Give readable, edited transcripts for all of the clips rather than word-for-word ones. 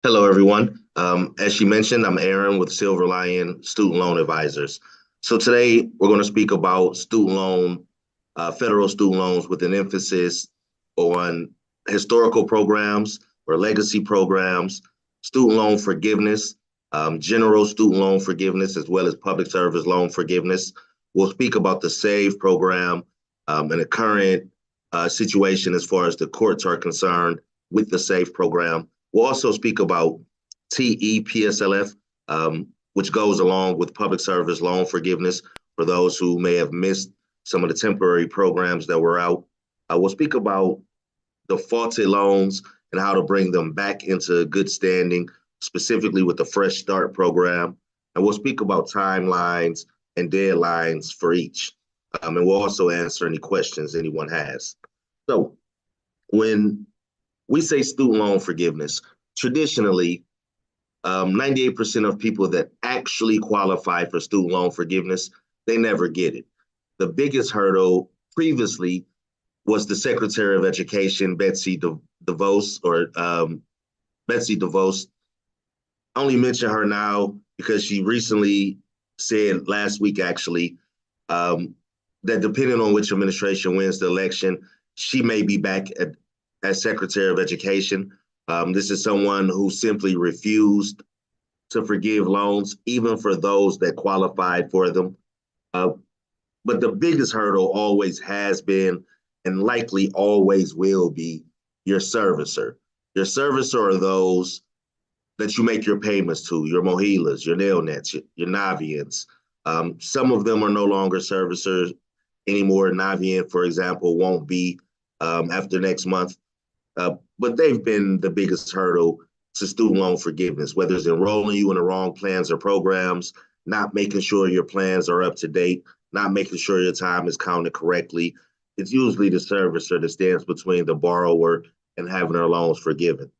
Hello, everyone. As she mentioned, I'm Aaron with Silver Lion Student Loan Advisors. So today we're going to speak about federal student loans with an emphasis on historical programs or legacy programs, student loan forgiveness, general student loan forgiveness, as well as public service loan forgiveness. We'll speak about the SAVE program and the current situation as far as the courts are concerned with the SAVE program. We'll also speak about TEPSLF, which goes along with public service loan forgiveness for those who may have missed some of the temporary programs that were out. We'll speak about defaulted loans and how to bring them back into good standing, specifically with the Fresh Start program. And we'll speak about timelines and deadlines for each. And we'll also answer any questions anyone has. So, when we say student loan forgiveness, traditionally, 98% of people that actually qualify for student loan forgiveness, they never get it. The biggest hurdle previously was the Secretary of Education, DeVos, or Betsy DeVos. I only mention her now because she recently said last week, actually, that depending on which administration wins the election, she may be back as Secretary of Education. This is someone who simply refused to forgive loans, even for those that qualified for them. Uh, but the biggest hurdle always has been and likely always will be your servicer. Your servicer are those that you make your payments to, your Mohilas, your Nailnets, your Navians. Some of them are no longer servicers anymore. Navient, for example, won't be after next month. But they've been the biggest hurdle to student loan forgiveness, whether it's enrolling you in the wrong plans or programs, not making sure your plans are up to date, not making sure your time is counted correctly. It's usually the servicer that stands between the borrower and having their loans forgiven.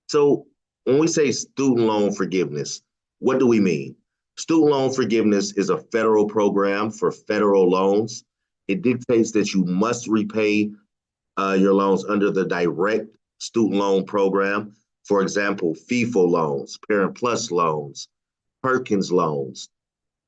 So when we say student loan forgiveness, what do we mean? Student loan forgiveness is a federal program for federal loans. It dictates that you must repay your loans under the direct student loan program. For example, FIFO loans, Parent Plus loans, Perkins loans.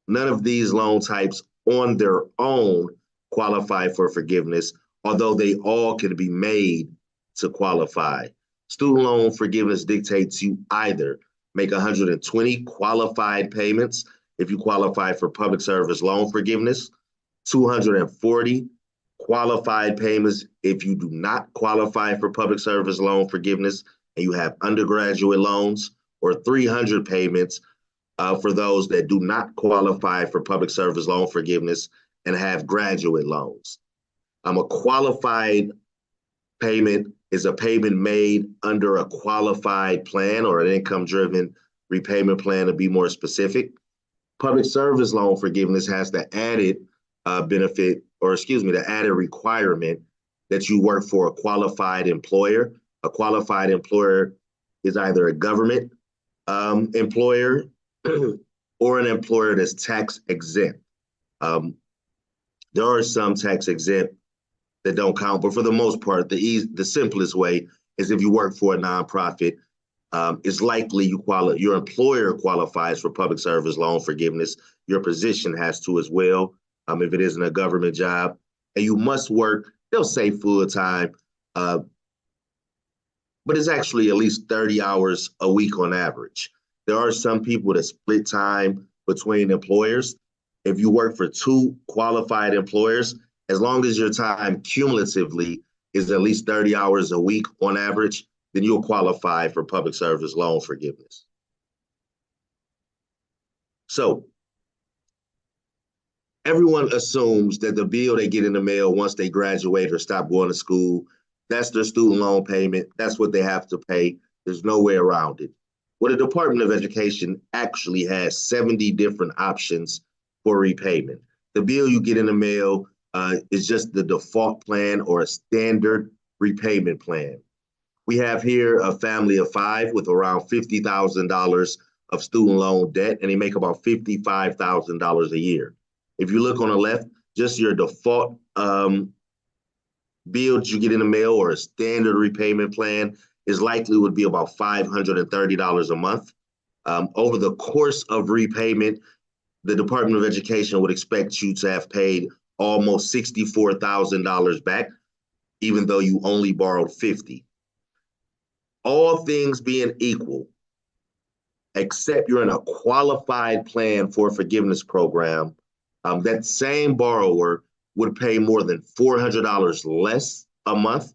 None of these loan types on their own qualify for forgiveness, although they all can be made to qualify. Student loan forgiveness dictates you either make 120 qualified payments if you qualify for public service loan forgiveness, 240 qualified payments if you do not qualify for public service loan forgiveness and you have undergraduate loans, or 300 payments for those that do not qualify for public service loan forgiveness and have graduate loans. A qualified payment is a payment made under a qualified plan or an income-driven repayment plan, to be more specific. Public service loan forgiveness has the added benefit, or excuse me, the added requirement that you work for a qualified employer. A qualified employer is either a government employer or an employer that's tax exempt. Um, there are some tax exempt that don't count, but for the most part, the simplest way is if you work for a nonprofit. It's likely your employer qualifies for public service loan forgiveness. Your position has to as well, if it isn't a government job, and you must work. They'll say full time, but it's actually at least 30 hours a week on average. There are some people that split time between employers. If you work for two qualified employers, as long as your time cumulatively is at least 30 hours a week on average, then you'll qualify for public service loan forgiveness. So everyone assumes that the bill they get in the mail once they graduate or stop going to school, that's their student loan payment. That's what they have to pay. There's no way around it. Well, the Department of Education actually has 70 different options for repayment. The bill you get in the mail is just the default plan or a standard repayment plan. We have here a family of five with around $50,000 of student loan debt, and they make about $55,000 a year. If you look on the left, just your default bill that you get in the mail or a standard repayment plan is likely would be about $530 a month. Over the course of repayment, the Department of Education would expect you to have paid almost $64,000 back, even though you only borrowed 50. All things being equal, except you're in a qualified plan for a forgiveness program, that same borrower would pay more than $400 less a month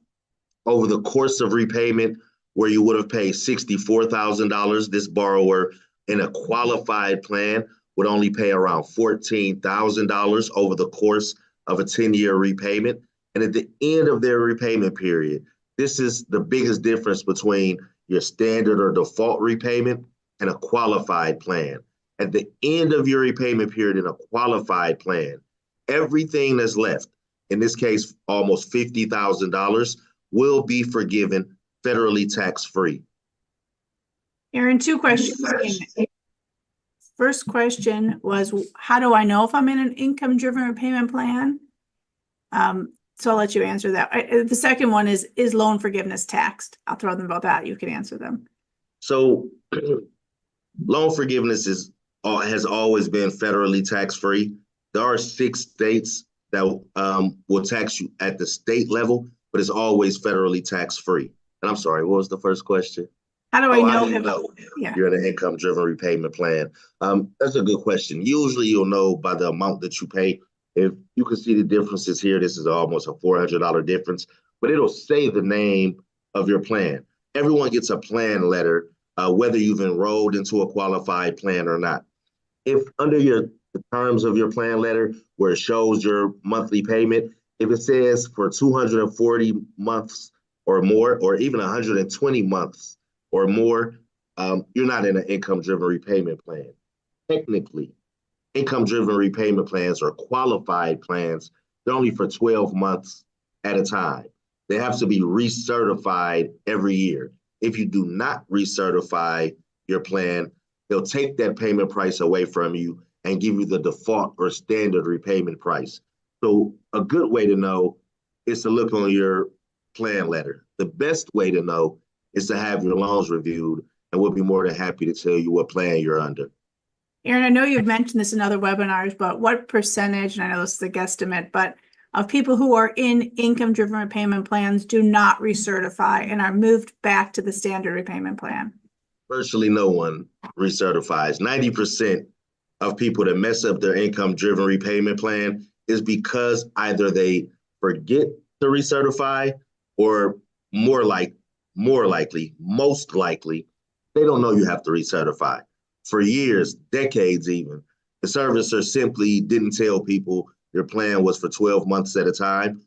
over the course of repayment, where you would have paid $64,000. This borrower in a qualified plan would only pay around $14,000 over the course of a 10-year repayment. And at the end of their repayment period, this is the biggest difference between your standard or default repayment and a qualified plan. At the end of your repayment period in a qualified plan, everything that's left, in this case, almost $50,000, will be forgiven federally tax-free. Aaron, two questions. First question was, how do I know if I'm in an income-driven repayment plan? So I'll let you answer that. The second one is loan forgiveness taxed? I'll throw them both out. You can answer them. So loan forgiveness has always been federally tax-free. There are 6 states that will tax you at the state level, but it's always federally tax-free. And I'm sorry, what was the first question? How do I know if you're in an income-driven repayment plan? That's a good question. Usually you'll know by the amount that you pay. If you can see the differences here, this is almost a $400 difference, but it'll say the name of your plan. Everyone gets a plan letter, whether you've enrolled into a qualified plan or not. If under the terms of your plan letter, where it shows your monthly payment, if it says for 240 months or more, or even 120 months or more, you're not in an income-driven repayment plan. Technically, income-driven repayment plans or qualified plans, they're only for 12 months at a time. They have to be recertified every year. If you do not recertify your plan, they'll take that payment price away from you and give you the default or standard repayment price. So a good way to know is to look on your plan letter. The best way to know is to have your loans reviewed, and we'll be more than happy to tell you what plan you're under. Aaron, I know you've mentioned this in other webinars, but what percentage, and I know this is a guesstimate, but of people who are in income-driven repayment plans do not recertify and are moved back to the standard repayment plan? Virtually no one recertifies. 90% of people that mess up their income-driven repayment plan is because either they forget to recertify, or most likely, they don't know you have to recertify. For years, decades even, the servicer simply didn't tell people your plan was for 12 months at a time.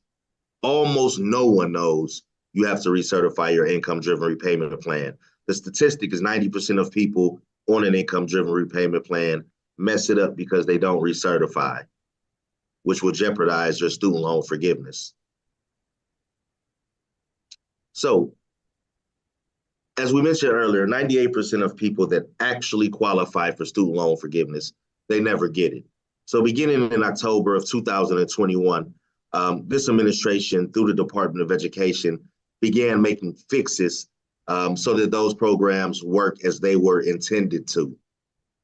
Almost no one knows you have to recertify your income-driven repayment plan. The statistic is 90% of people on an income-driven repayment plan mess it up because they don't recertify, which will jeopardize your student loan forgiveness. So, as we mentioned earlier, 98% of people that actually qualify for student loan forgiveness, they never get it. So beginning in October of 2021, this administration, through the Department of Education, began making fixes so that those programs work as they were intended to.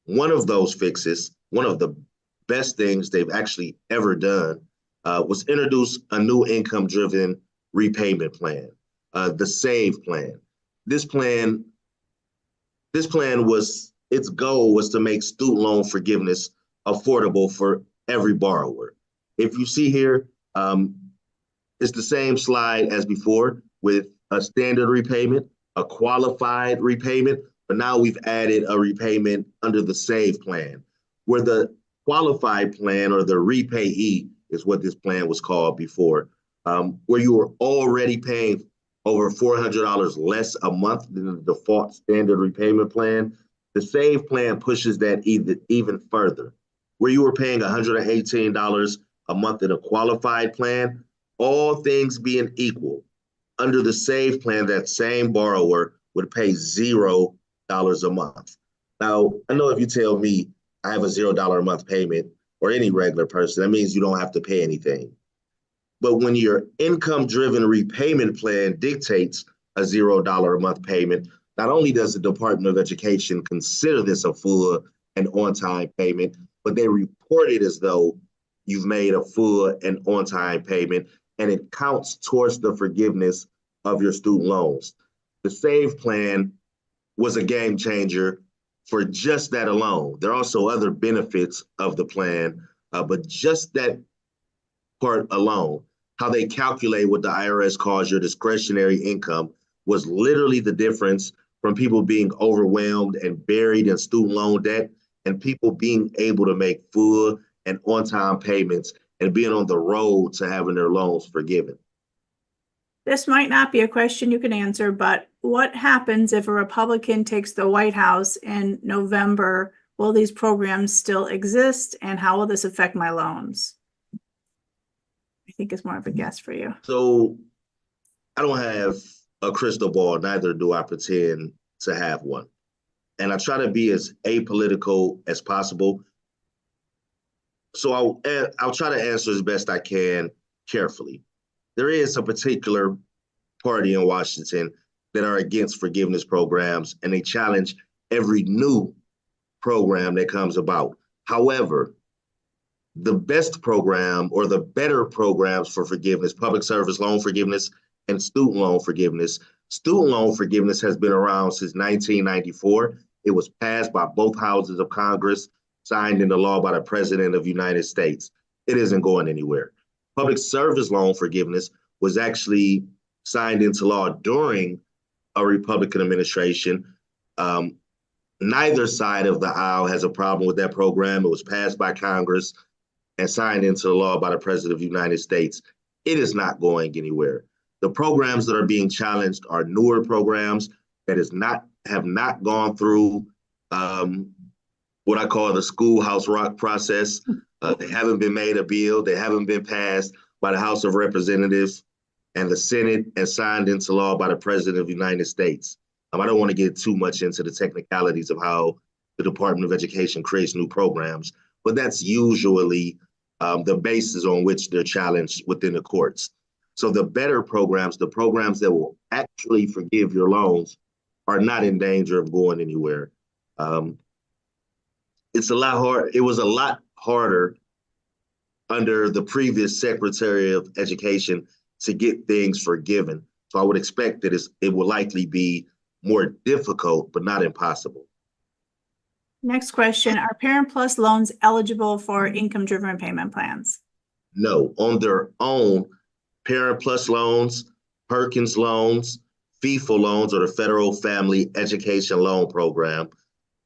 One of those fixes, one of the best things they've actually ever done, was introduce a new income-driven repayment plan, the SAVE plan. This plan was, its goal was to make student loan forgiveness affordable for every borrower. If you see here, it's the same slide as before with a standard repayment, a qualified repayment, but now we've added a repayment under the SAVE plan, where the qualified plan, or the repayee is what this plan was called before, where you were already paying over $400 less a month than the default standard repayment plan. The SAVE plan pushes that even further. Where you were paying $118 a month in a qualified plan, all things being equal, under the SAVE plan, that same borrower would pay $0 a month. Now, I know if you tell me I have a $0 a month payment, or any regular person, that means you don't have to pay anything. But when your income-driven repayment plan dictates a $0 a month payment, not only does the Department of Education consider this a full and on-time payment, but they report it as though you've made a full and on-time payment, and it counts towards the forgiveness of your student loans. The SAVE plan was a game changer for just that alone. There are also other benefits of the plan, but just that part alone, how they calculate what the IRS calls your discretionary income, was literally the difference from people being overwhelmed and buried in student loan debt and people being able to make full and on-time payments and being on the road to having their loans forgiven. This might not be a question you can answer, but what happens if a Republican takes the White House in November? Will these programs still exist, and how will this affect my loans? I think it's more of a guess for you. So I don't have a crystal ball, neither do I pretend to have one. And I try to be as apolitical as possible. So I'll try to answer as best I can carefully. There is a particular party in Washington that are against forgiveness programs, and they challenge every new program that comes about. However, the best program or the better programs for forgiveness, public service loan forgiveness and student loan forgiveness. Student loan forgiveness has been around since 1994. It was passed by both houses of Congress, signed into law by the President of the United States. It isn't going anywhere. Public service loan forgiveness was actually signed into law during a Republican administration. Neither side of the aisle has a problem with that program. It was passed by Congress and signed into law by the President of the United States. It is not going anywhere. The programs that are being challenged are newer programs that have not gone through what I call the schoolhouse rock process. They haven't been made a bill. They haven't been passed by the House of Representatives and the Senate and signed into law by the President of the United States. I don't want to get too much into the technicalities of how the Department of Education creates new programs, but that's usually the basis on which they're challenged within the courts. So the better programs, the programs that will actually forgive your loans, are not in danger of going anywhere. It's a lot hard. It was a lot harder under the previous Secretary of Education to get things forgiven. So I would expect that it will likely be more difficult, but not impossible. Next question, are Parent Plus loans eligible for income-driven repayment plans? No, on their own, Parent Plus loans, Perkins loans, FEFA loans, or the Federal Family Education Loan Program,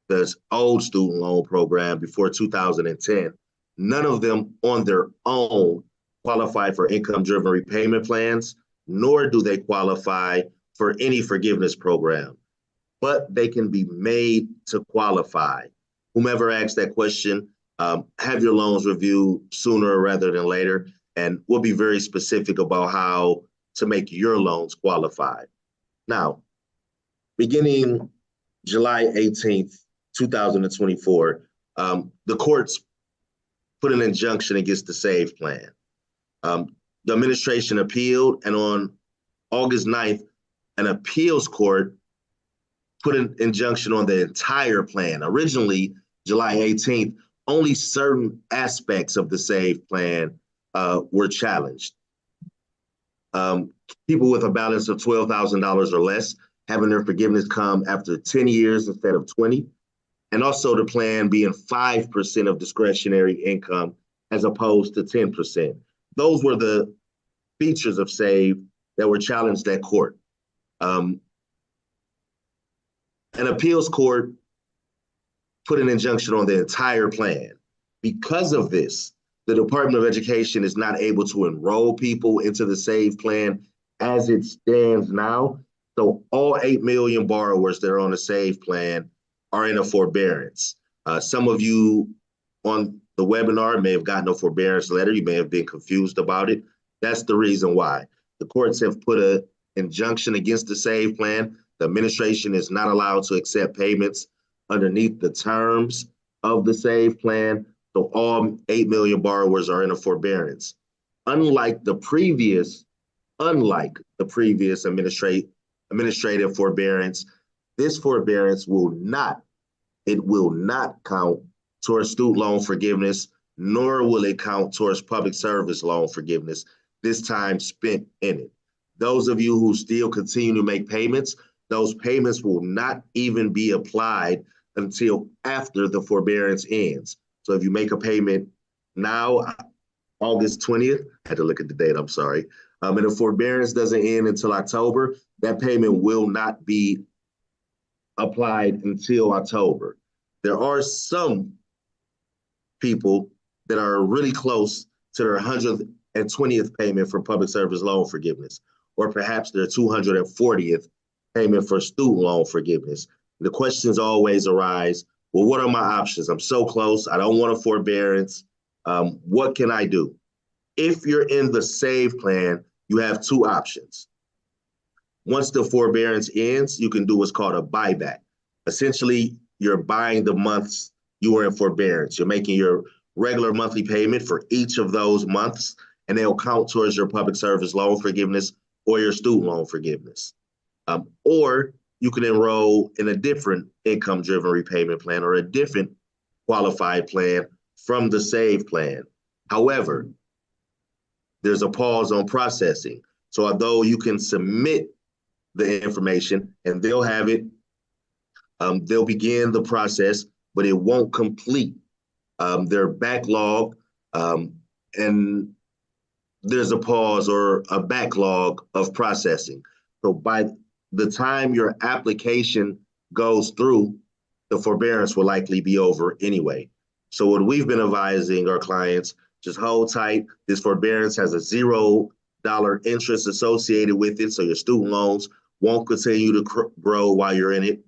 the old student loan program before 2010, none of them on their own qualify for income-driven repayment plans, nor do they qualify for any forgiveness program, but they can be made to qualify. Whomever asked that question, have your loans reviewed sooner rather than later, and we'll be very specific about how to make your loans qualify. Now, beginning July 18th, 2024, the courts put an injunction against the SAVE plan. The administration appealed, and on August 9th, an appeals court put an injunction on the entire plan. Originally, July 18th, only certain aspects of the SAVE plan were challenged. People with a balance of $12,000 or less having their forgiveness come after 10 years instead of 20, and also the plan being 5% of discretionary income as opposed to 10%. Those were the features of SAVE that were challenged at court. An appeals court put an injunction on the entire plan. Because of this, the Department of Education is not able to enroll people into the SAVE plan as it stands now. So all 8 million borrowers that are on the SAVE plan are in a forbearance. Some of you on the webinar may have gotten a forbearance letter. You may have been confused about it. That's the reason why. The courts have put an injunction against the SAVE plan. The administration is not allowed to accept payments underneath the terms of the SAVE plan. So all 8 million borrowers are in a forbearance. unlike the previous administrative forbearance, this forbearance will not count towards student loan forgiveness, nor will it count towards public service loan forgiveness, this time spent in it. Those of you who still continue to make payments, those payments will not even be applied until after the forbearance ends. So if you make a payment now, August 20th, I had to look at the date, I'm sorry, and the forbearance doesn't end until October, that payment will not be applied until October. There are some people that are really close to their 120th payment for public service loan forgiveness, or perhaps their 240th payment for student loan forgiveness. The questions always arise, well, what are my options? I'm so close, I don't want a forbearance. What can I do? If you're in the SAVE plan, you have two options. Once the forbearance ends, you can do what's called a buyback. Essentially, you're buying the months you were in forbearance. You're making your regular monthly payment for each of those months, and they'll count towards your public service loan forgiveness or your student loan forgiveness. Or you can enroll in a different income-driven repayment plan or a different qualified plan from the SAVE plan. However, there's a pause on processing. So although you can submit the information and they'll have it, they'll begin the process, but it won't complete. They're backlogged, and there's a pause or a backlog of processing. So by the time your application goes through, the forbearance will likely be over anyway. So what we've been advising our clients, just hold tight. This forbearance has a $0 interest associated with it, so your student loans won't continue to grow while you're in it.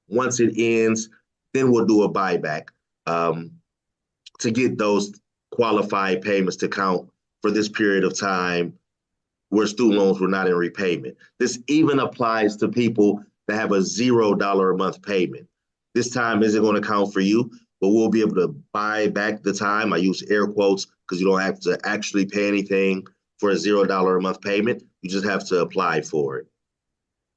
Once it ends, then we'll do a buyback to get those qualified payments to count for this period of time where student loans were not in repayment. This even applies to people that have a $0 a month payment. This time isn't going to count for you, but we'll be able to buy back the time. I use air quotes because you don't have to actually pay anything for a $0 a month payment. You just have to apply for it.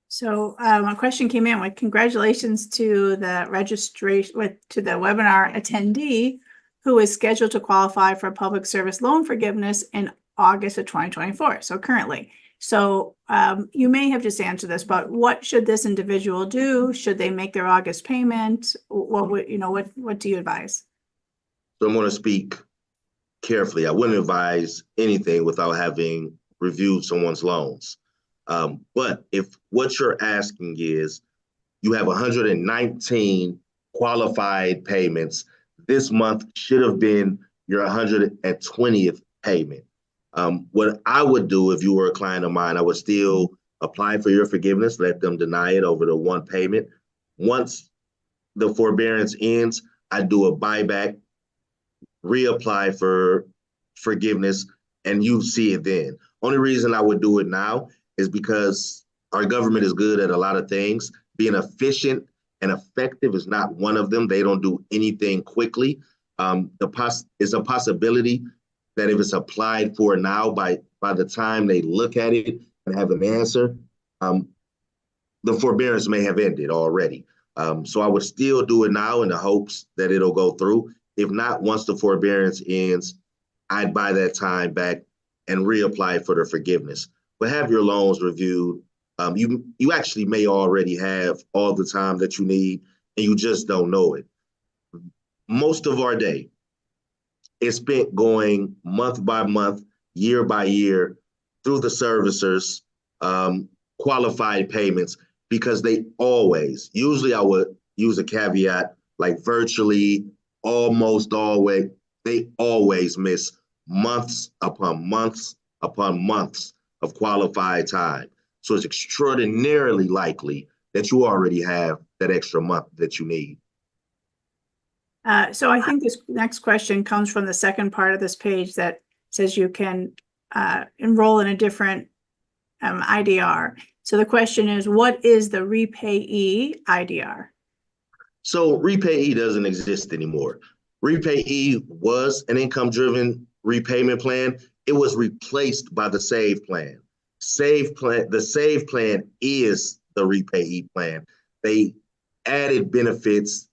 So a question came in with congratulations to the registration to the webinar attendee who is scheduled to qualify for public service loan forgiveness in August of 2024. So currently, you may have just answered this, but what should this individual do? Should they make their August payment? What do you advise? So I'm going to speak carefully. I wouldn't advise anything without having reviewed someone's loans. But if what you're asking is you have 119 qualified payments, this month should have been your 120th payment. What I would do if you were a client of mine, I would still apply for your forgiveness, let them deny it over the one payment. Once the forbearance ends, I do a buyback, reapply for forgiveness, and you see it then. Only reason I would do it now is because our government is good at a lot of things. Being efficient and effective is not one of them. They don't do anything quickly. It's a possibility that if it's applied for now, by the time they look at it and have an answer, the forbearance may have ended already. So I would still do it now in the hopes that it'll go through. If not, once the forbearance ends, I'd buy that time back and reapply for the forgiveness. But have your loans reviewed. You actually may already have all the time that you need, and you just don't know it. Most of our day is spent going month by month, year by year, through the servicers, qualified payments, because they always, usually I would use a caveat, like virtually, almost always, they always miss months upon months upon months of qualified time. So it's extraordinarily likely that you already have that extra month that you need. So I think this next question comes from the second part of this page that says you can enroll in a different IDR. So the question is, what is the repayee IDR? So repayee doesn't exist anymore. Repayee was an income-driven repayment plan. it was replaced by the SAVE plan. The SAVE plan is the repayee plan. They added benefits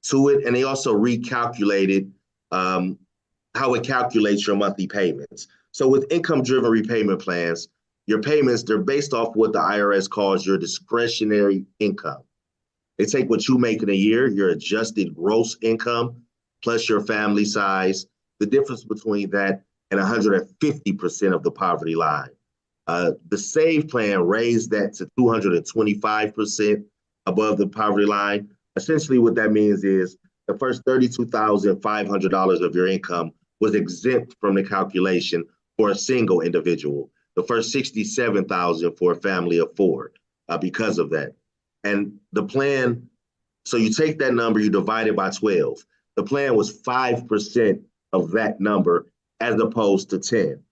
to it, and they also recalculated how it calculates your monthly payments. So with income-driven repayment plans, your payments, they're based off what the IRS calls your discretionary income. They take what you make in a year, your adjusted gross income, plus your family size, the difference between that and 150% of the poverty line. The SAVE plan raised that to 225% above the poverty line. Essentially, what that means is the first $32,500 of your income was exempt from the calculation for a single individual. The first $67,000 for a family of four because of that. And the plan, so you take that number, you divide it by 12. The plan was 5% of that number as opposed to 10.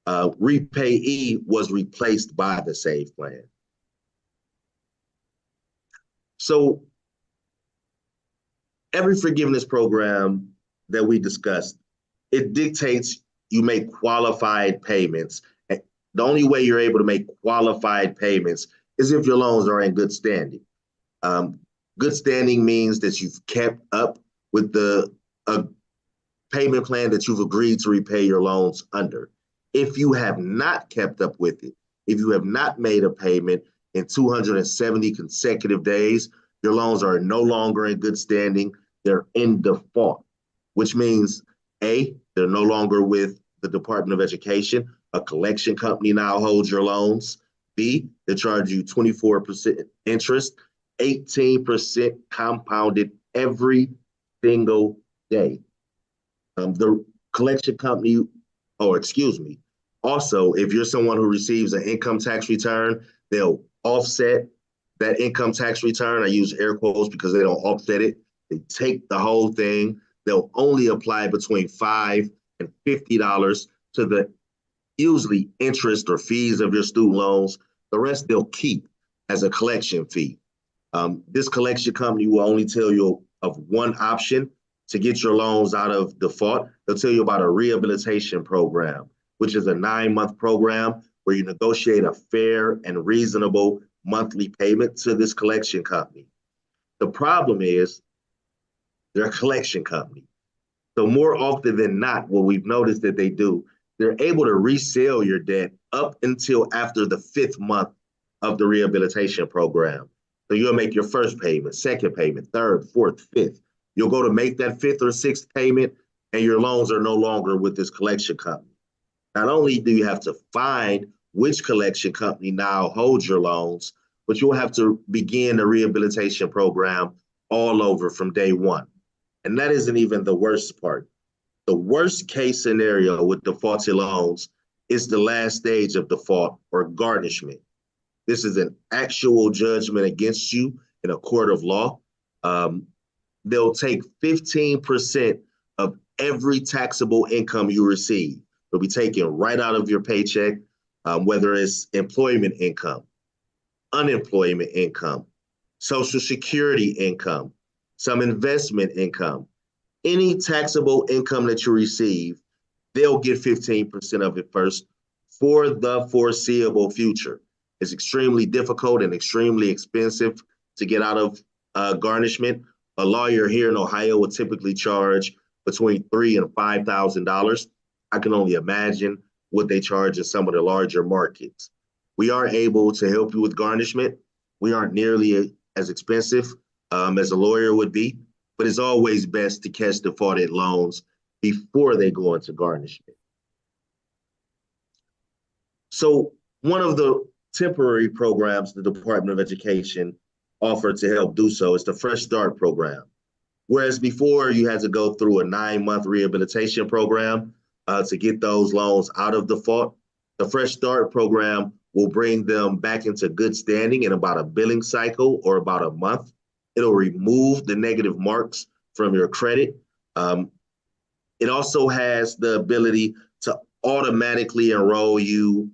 Repayee was replaced by the SAVE plan. So every forgiveness program that we discussed, it dictates you make qualified payments. The only way you're able to make qualified payments is if your loans are in good standing. Good standing means that you've kept up with the payment plan that you've agreed to repay your loans under. If you have not kept up with it, if you have not made a payment in 270 consecutive days, your loans are no longer in good standing. They're in default, which means A, they're no longer with the Department of Education. A collection company now holds your loans. B, they charge you 24% interest, 18% compounded every single day. The collection company, also, if you're someone who receives an income tax return, they'll offset that income tax return. I use air quotes because they don't offset it. They take the whole thing. They'll only apply between $5 and $50 to the usually interest or fees of your student loans. The rest they'll keep as a collection fee. This collection company will only tell you of one option to get your loans out of default. They'll tell you about a rehabilitation program, which is a 9-month program where you negotiate a fair and reasonable monthly payment to this collection company. The problem is they're a collection company. So more often than not, what we've noticed that they do, they're able to resell your debt up until after the 5th month of the rehabilitation program. So you'll make your first payment, second payment, third, fourth, fifth. You'll go to make that 5th or 6th payment and your loans are no longer with this collection company. Not only do you have to find which collection company now holds your loans, but you'll have to begin the rehabilitation program all over from day one. And that isn't even the worst part. The worst case scenario with defaulted loans is the last stage of default or garnishment. This is an actual judgment against you in a court of law. They'll take 15% of every taxable income you receive. It'll be taken right out of your paycheck, whether it's employment income, unemployment income, Social Security income, some investment income. Any taxable income that you receive, they'll get 15% of it first for the foreseeable future. It's extremely difficult and extremely expensive to get out of garnishment. A lawyer here in Ohio would typically charge between $3,000 and $5,000. I can only imagine what they charge in some of the larger markets. We are able to help you with garnishment. We aren't nearly as expensive as a lawyer would be, but it's always best to catch defaulted loans before they go into garnishment. So one of the temporary programs the Department of Education offered to help do so is the Fresh Start program. Whereas before you had to go through a 9-month rehabilitation program to get those loans out of default, the Fresh Start program will bring them back into good standing in about a billing cycle or about a month. It'll remove the negative marks from your credit. It also has the ability to automatically enroll you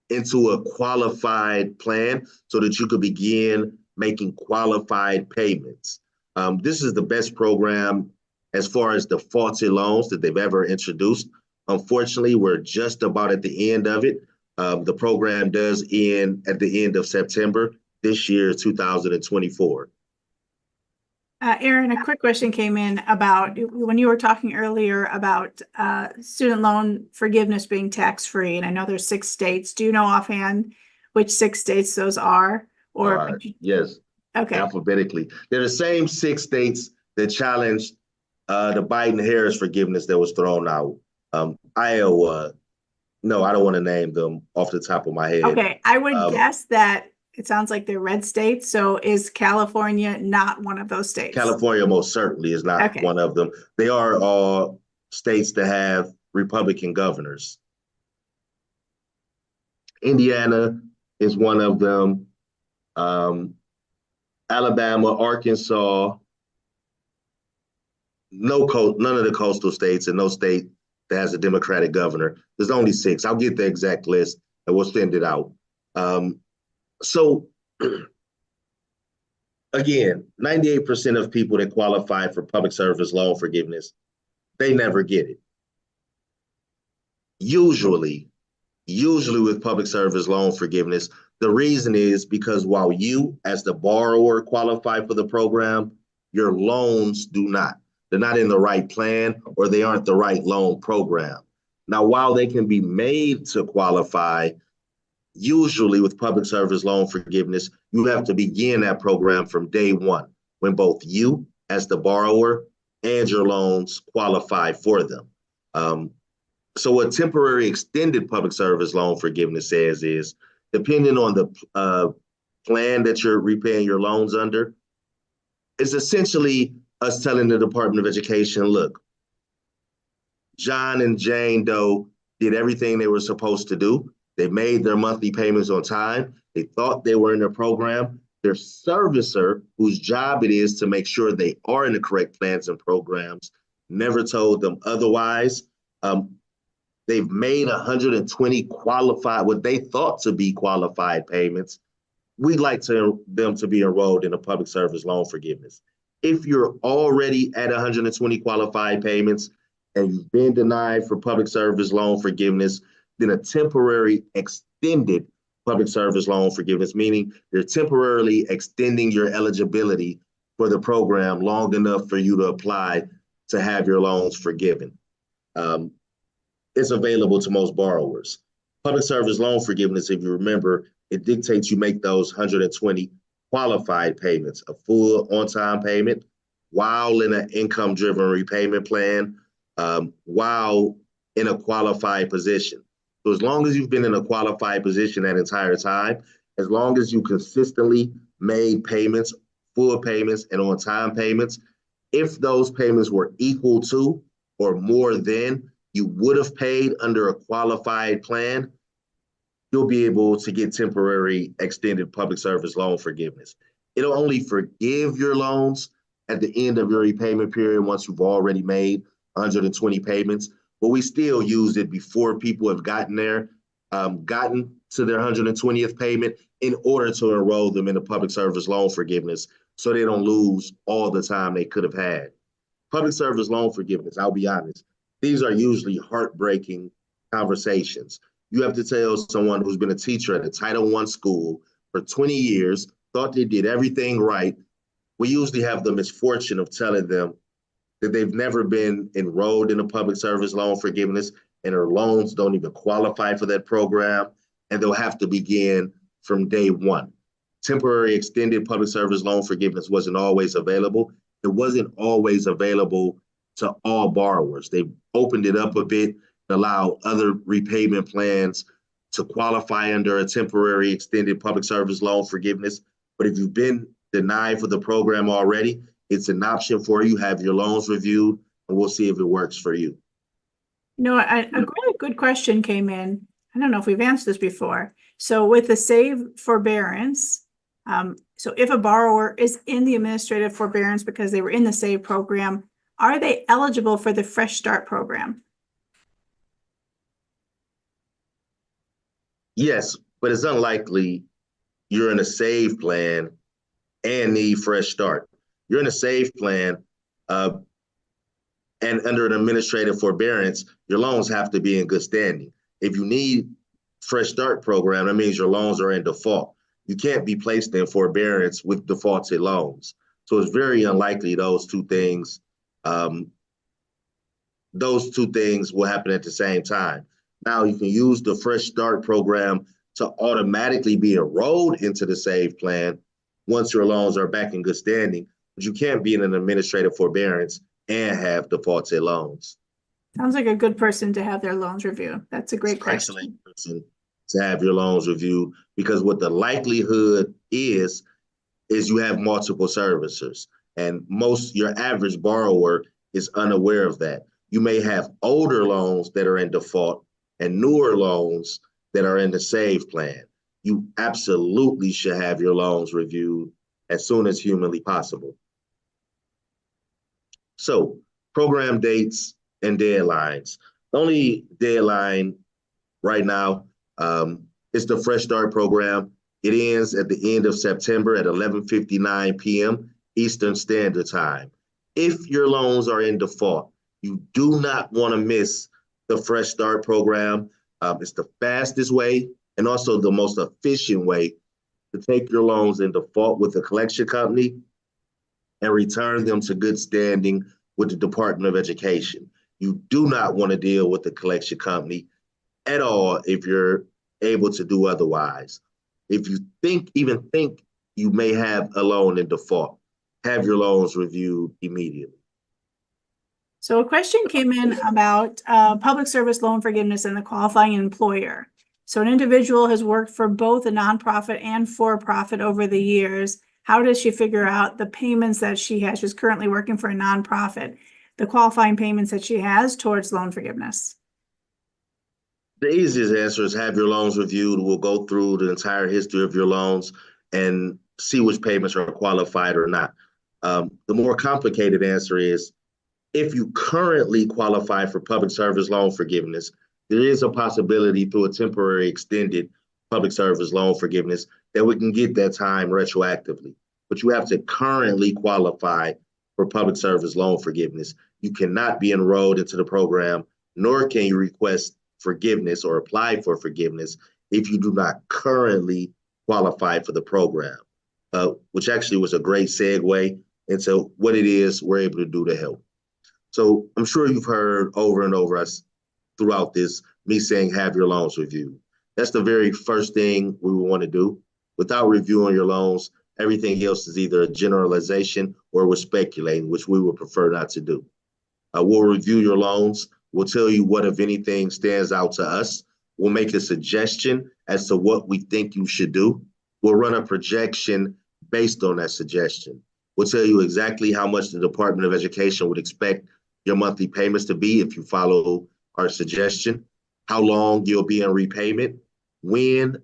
into a qualified plan so that you could begin making qualified payments. This is the best program as far as defaulted loans that they've ever introduced. Unfortunately, we're just about at the end of it. The program does end at the end of September this year, 2024. Aaron, a quick question came in about when you were talking earlier about student loan forgiveness being tax-free, and I know there's 6 states. Do you know offhand which 6 states those are? Or Yes, okay, alphabetically. They're the same 6 states that challenged the Biden-Harris forgiveness that was thrown out. Iowa, no, I don't want to name them off the top of my head. okay. I would guess that it sounds like they're red states. So is California not one of those states? California most certainly is not one of them. They are all states that have Republican governors. Indiana is one of them. Alabama, Arkansas, none of the coastal states, and no state that has a Democratic governor. There's only 6. I'll get the exact list and we'll send it out. So again, 98% of people that qualify for public service loan forgiveness, they never get it. Usually with public service loan forgiveness, the reason is because while you as the borrower qualify for the program, your loans do not. They're not in the right plan, or they aren't the right loan program. Now, while they can be made to qualify, usually with public service loan forgiveness, you have to begin that program from day one, when both you as the borrower and your loans qualify for them. So what temporary extended public service loan forgiveness says is, depending on the plan that you're repaying your loans under, it's essentially us telling the Department of Education, look, John and Jane Doe did everything they were supposed to do. They made their monthly payments on time. They thought they were in the program. Their servicer, whose job it is to make sure they are in the correct plans and programs, never told them otherwise. They've made 120 qualified, what they thought to be qualified payments. We'd like them to be enrolled in a public service loan forgiveness. If you're already at 120 qualified payments and you've been denied for public service loan forgiveness, then a temporary extended public service loan forgiveness, meaning they're temporarily extending your eligibility for the program long enough for you to apply to have your loans forgiven. It's available to most borrowers. Public service loan forgiveness, if you remember, it dictates you make those 120 qualified payments, a full on-time payment, while in an income-driven repayment plan, while in a qualified position. So as long as you've been in a qualified position that entire time, as long as you consistently made payments, full payments, and on-time payments, if those payments were equal to or more than you would have paid under a qualified plan, you'll be able to get temporary extended public service loan forgiveness. It'll only forgive your loans at the end of your repayment period once you've already made 120 payments, but we still use it before people have gotten to their 120th payment in order to enroll them in the public service loan forgiveness so they don't lose all the time they could have had. Public service loan forgiveness, I'll be honest, these are usually heartbreaking conversations. You have to tell someone who's been a teacher at a Title I school for 20 years, thought they did everything right. We usually have the misfortune of telling them that they've never been enrolled in a public service loan forgiveness and their loans don't even qualify for that program, and they'll have to begin from day one. Temporary extended public service loan forgiveness wasn't always available. It wasn't always available to all borrowers. They opened it up a bit to allow other repayment plans to qualify under a temporary extended public service loan forgiveness. But if you've been denied for the program already, it's an option for you. Have your loans reviewed, and we'll see if it works for you. A really good question came in. I don't know if we've answered this before. So with the SAVE forbearance, so if a borrower is in the administrative forbearance because they were in the SAVE program, are they eligible for the Fresh Start program? Yes, but it's unlikely you're in a SAVE plan and need Fresh Start. You're in a SAVE plan. And under an administrative forbearance, your loans have to be in good standing. If you need fresh start program, that means your loans are in default. You can't be placed in forbearance with defaulted loans. So it's very unlikely those two things will happen at the same time. Now you can use the fresh start program to automatically be enrolled into the SAVE plan once your loans are back in good standing, but you can't be in an administrative forbearance and have defaulted loans. Sounds like a good person to have their loans reviewed. That's a great question. Excellent person to have your loans reviewed, because what the likelihood is you have multiple servicers, and your average borrower is unaware of that. You may have older loans that are in default and newer loans that are in the SAVE plan. You absolutely should have your loans reviewed as soon as humanly possible. So, program dates and deadlines. The only deadline right now is the Fresh Start program. It ends at the end of September at 11:59 p.m. Eastern Standard Time. If your loans are in default, you do not want to miss the Fresh Start program. It's the fastest way and also the most efficient way to take your loans in default with a collection company and return them to good standing with the Department of Education. You do not want to deal with the collection company at all if you're able to do otherwise. If you even think you may have a loan in default, have your loans reviewed immediately. So a question came in about public service loan forgiveness and the qualifying employer. So an individual has worked for both a nonprofit and for-profit over the years. How does she figure out the payments that she has? She's currently working for a nonprofit, the qualifying payments that she has towards loan forgiveness. The easiest answer is have your loans reviewed. We'll go through the entire history of your loans and see which payments are qualified or not. The more complicated answer is, if you currently qualify for public service loan forgiveness, there is a possibility through a temporary extended public service loan forgiveness that we can get that time retroactively. But you have to currently qualify for public service loan forgiveness. You cannot be enrolled into the program, nor can you request forgiveness or apply for forgiveness if you do not currently qualify for the program, which actually was a great segue into what it is we're able to do to help. So I'm sure you've heard over and over us throughout this, me saying have your loans reviewed. That's the very first thing we would want to do. Without reviewing your loans, everything else is either a generalization or we're speculating, which we would prefer not to do. We'll review your loans. We'll tell you what, if anything, stands out to us. We'll make a suggestion as to what we think you should do. We'll run a projection based on that suggestion. We'll tell you exactly how much the Department of Education would expect your monthly payments to be if you follow our suggestion, how long you'll be in repayment, when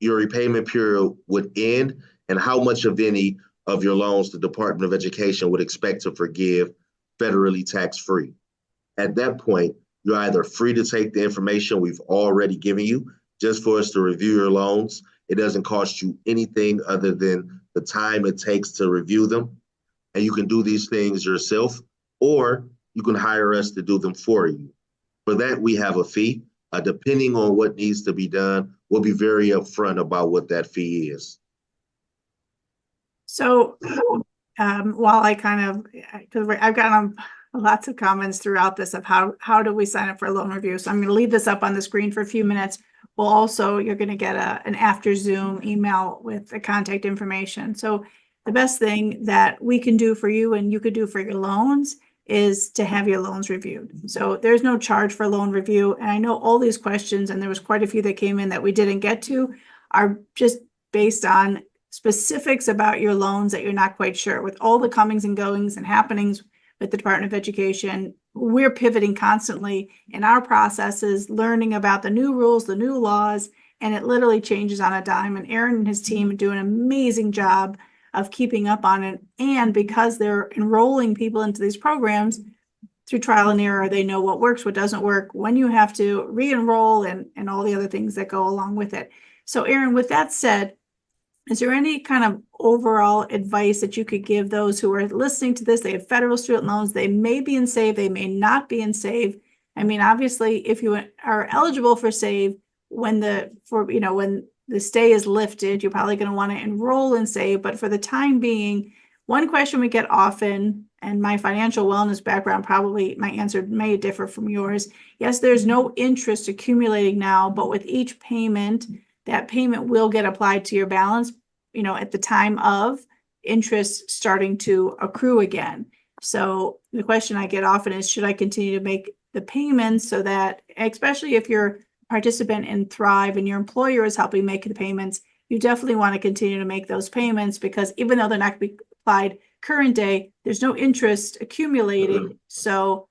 your repayment period would end, and how much of any of your loans the Department of Education would expect to forgive federally tax-free. At that point, you're either free to take the information we've already given you just for us to review your loans. It doesn't cost you anything other than the time it takes to review them. And you can do these things yourself, or you can hire us to do them for you. For that, we have a fee. Depending on what needs to be done, we'll be very upfront about what that fee is. So while I because I've gotten lots of comments throughout this of how do we sign up for a loan review. So I'm going to leave this up on the screen for a few minutes. Well, also, you're going to get an after Zoom email with the contact information. So the best thing that we can do for you and you could do for your loans is to have your loans reviewed. So there's no charge for loan review. And I know all these questions, and there was quite a few that came in that we didn't get to, are just based on specifics about your loans that you're not quite sure. With all the comings and goings and happenings with the Department of Education, we're pivoting constantly in our processes, learning about the new rules, the new laws, and it literally changes on a dime. And Aaron and his team do an amazing job of keeping up on it. And because they're enrolling people into these programs through trial and error, they know what works, what doesn't work, when you have to re-enroll, and all the other things that go along with it. So Aaron, with that said, Is there any kind of overall advice that you could give those who are listening to this? They have federal student loans, they may be in SAVE, they may not be in SAVE. I mean, obviously, if you are eligible for SAVE, when when the stay is lifted, you're probably going to want to enroll in SAVE. But for the time being, one question we get often, and my financial wellness background, probably my answer may differ from yours. Yes, there's no interest accumulating now, but with each payment, that payment will get applied to your balance, at the time of interest starting to accrue again. So the question I get often is, should I continue to make the payments so that, especially if you're a participant in Thrive and your employer is helping make the payments, you definitely want to continue to make those payments, because even though they're not going to be applied current day, there's no interest accumulating. So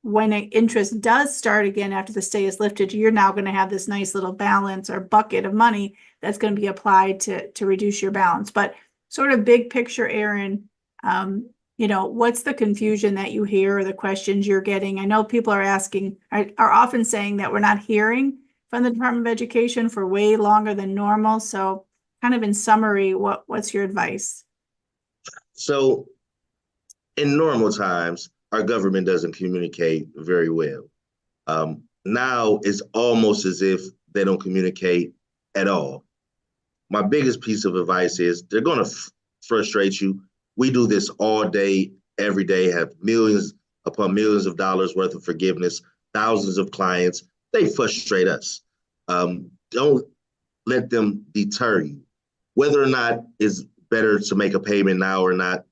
when interest does start again after the stay is lifted, you're now going to have this nice little balance or bucket of money that's going to be applied to reduce your balance. But sort of big picture, Aaron, what's the confusion that you hear or the questions you're getting? I know people are often saying that we're not hearing from the Department of Education for way longer than normal. So kind of in summary, what's your advice? So in normal times, our government doesn't communicate very well. Now it's almost as if they don't communicate at all. My biggest piece of advice is they're going to frustrate you. We do this all day, every day, have millions upon millions of dollars worth of forgiveness, thousands of clients. They frustrate us. Don't let them deter you. Whether or not it's better to make a payment now or not,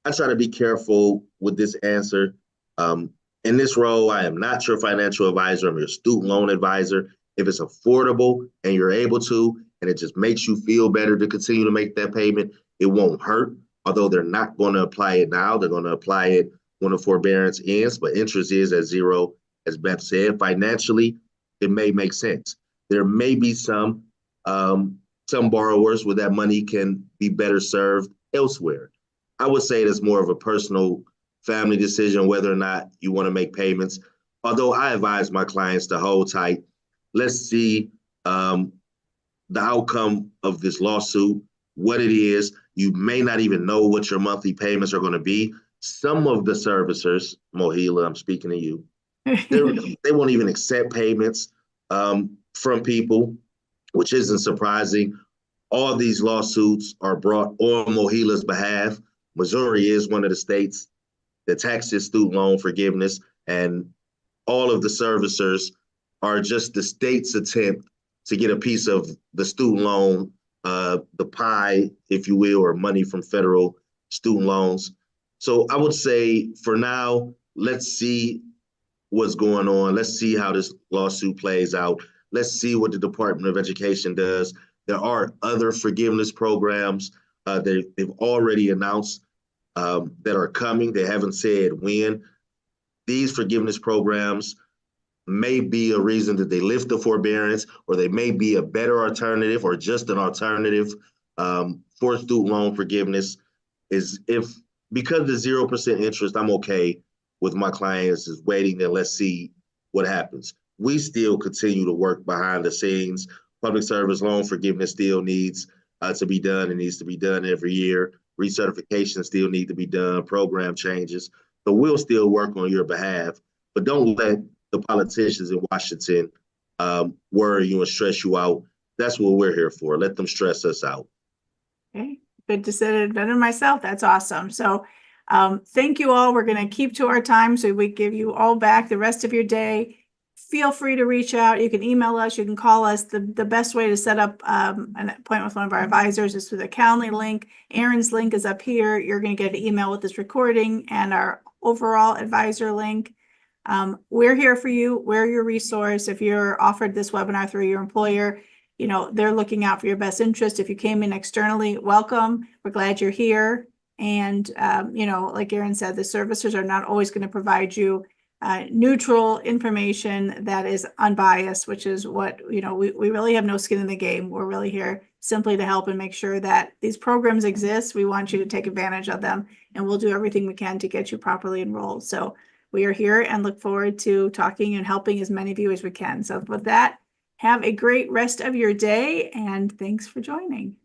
I try to be careful with this answer. In this role, I am not your financial advisor. I'm your student loan advisor. If it's affordable and you're able to, and it just makes you feel better to continue to make that payment, it won't hurt. Although they're not going to apply it now, they're going to apply it when the forbearance ends, but interest is at zero. As Beth said, financially, it may make sense. There may be some borrowers where that money can be better served elsewhere. I would say it's more of a personal family decision whether or not you want to make payments. Although I advise my clients to hold tight. Let's see the outcome of this lawsuit, what it is. You may not even know what your monthly payments are going to be. Some of the servicers, Mohila, I'm speaking to you, they won't even accept payments from people, which isn't surprising. All these lawsuits are brought on Mohila's behalf. Missouri is one of the states that taxes student loan forgiveness, and all of the servicers are just the state's attempt to get a piece of the student loan, the pie, if you will, or money from federal student loans. So I would say for now, let's see what's going on. Let's see how this lawsuit plays out. Let's see what the Department of Education does. There are other forgiveness programs they've already announced that are coming. They haven't said when. These forgiveness programs may be a reason that they lift the forbearance, or they may be a better alternative or just an alternative for student loan forgiveness. Because the 0% interest, I'm okay with my clients is waiting and let's see what happens. We still continue to work behind the scenes. Public service loan forgiveness still needs to be done. It needs to be done every year. Recertification still need to be done, program changes. So we'll still work on your behalf, but don't let the politicians in Washington worry you and stress you out. That's what we're here for. Let them stress us out. Okay, good to say it better myself. That's awesome. So thank you all. We're going to keep to our time so we give you all back the rest of your day. Feel free to reach out. You can email us. You can call us. The best way to set up an appointment with one of our advisors is through the Calendly link. Aaron's link is up here. You're going to get an email with this recording and our overall advisor link. We're here for you. We're your resource. If you're offered this webinar through your employer, they're looking out for your best interest. If you came in externally, welcome. We're glad you're here. And, like Aaron said, the servicers are not always going to provide you neutral information that is unbiased, which is what, we really have no skin in the game. We're really here simply to help and make sure that these programs exist. We want you to take advantage of them, and we'll do everything we can to get you properly enrolled. So we are here and look forward to talking and helping as many of you as we can. So with that, have a great rest of your day, and thanks for joining.